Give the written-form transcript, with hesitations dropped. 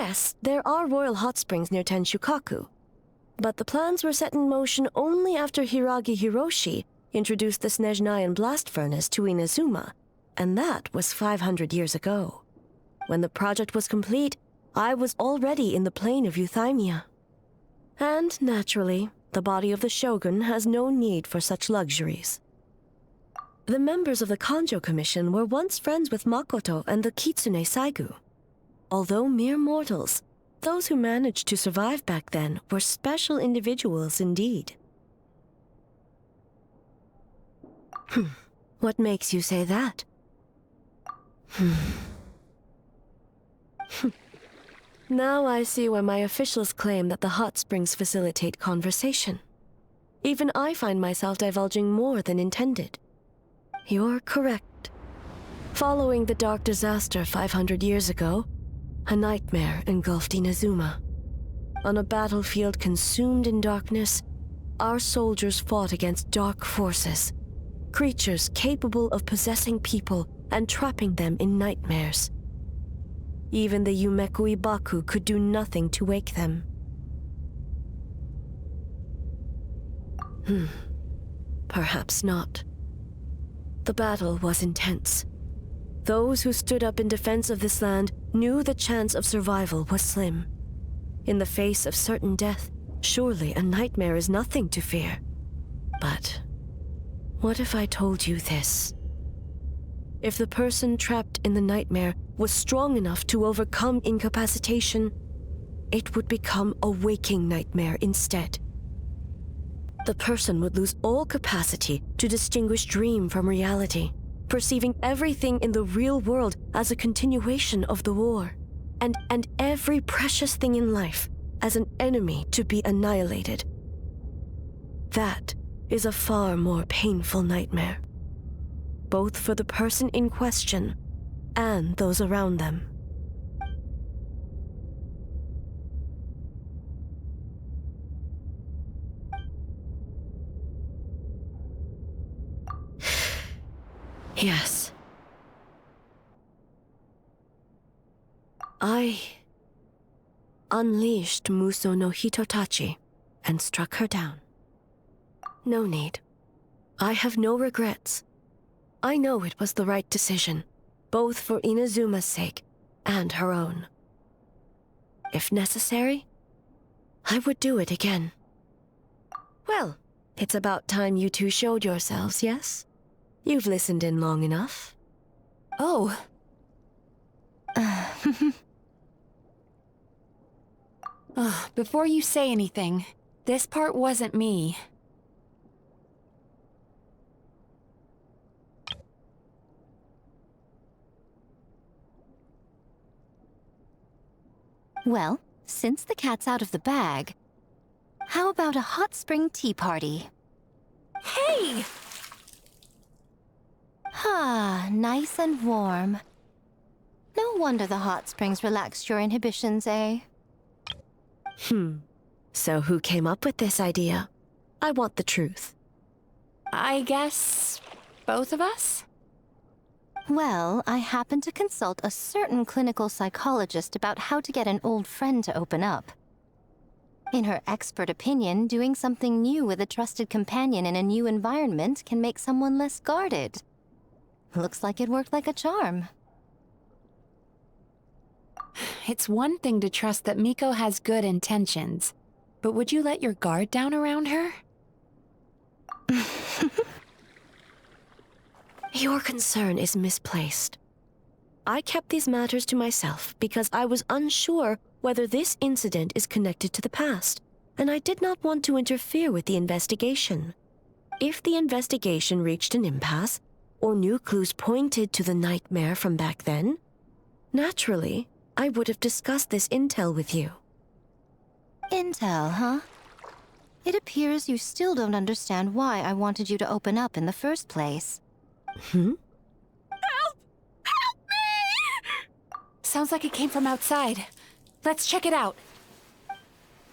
Yes, there are royal hot springs near Tenshukaku. But the plans were set in motion only after Hiragi Hiroshi introduced the Snezhnayan blast furnace to Inazuma, and that was 500 years ago. When the project was complete, I was already in the plain of Euthymia. And, naturally, the body of the shogun has no need for such luxuries. The members of the Kanjo Commission were once friends with Makoto and the Kitsune Saigu. Although mere mortals, those who managed to survive back then were special individuals indeed. What makes you say that? Now I see why my officials claim that the hot springs facilitate conversation. Even I find myself divulging more than intended. You're correct. Following the dark disaster 500 years ago, a nightmare engulfed Inazuma. On a battlefield consumed in darkness, our soldiers fought against dark forces, creatures capable of possessing people and trapping them in nightmares. Even the Yumemizuki could do nothing to wake them. Perhaps not. The battle was intense. Those who stood up in defense of this land knew the chance of survival was slim. In the face of certain death, surely a nightmare is nothing to fear. But what if I told you this? If the person trapped in the nightmare was strong enough to overcome incapacitation, it would become a waking nightmare instead. The person would lose all capacity to distinguish dream from reality, perceiving everything in the real world as a continuation of the war, and every precious thing in life as an enemy to be annihilated. That is a far more painful nightmare, both for the person in question and those around them. Yes. I unleashed Muso no Hitotachi and struck her down. No need. I have no regrets. I know it was the right decision, both for Inazuma's sake and her own. If necessary, I would do it again. Well, it's about time you two showed yourselves, yes? You've listened in long enough. Oh. Before you say anything, this part wasn't me. Well, since the cat's out of the bag, how about a hot spring tea party? Hey! Ah, nice and warm. No wonder the hot springs relaxed your inhibitions, eh? So who came up with this idea? I want the truth. I guess both of us? Well, I happened to consult a certain clinical psychologist about how to get an old friend to open up. In her expert opinion, doing something new with a trusted companion in a new environment can make someone less guarded. Looks like it worked like a charm. It's one thing to trust that Miko has good intentions, but would you let your guard down around her? Your concern is misplaced. I kept these matters to myself because I was unsure whether this incident is connected to the past, and I did not want to interfere with the investigation. If the investigation reached an impasse, or new clues pointed to the nightmare from back then, naturally, I would have discussed this intel with you. Intel, huh? It appears you still don't understand why I wanted you to open up in the first place. Help! Help me! Sounds like it came from outside. Let's check it out.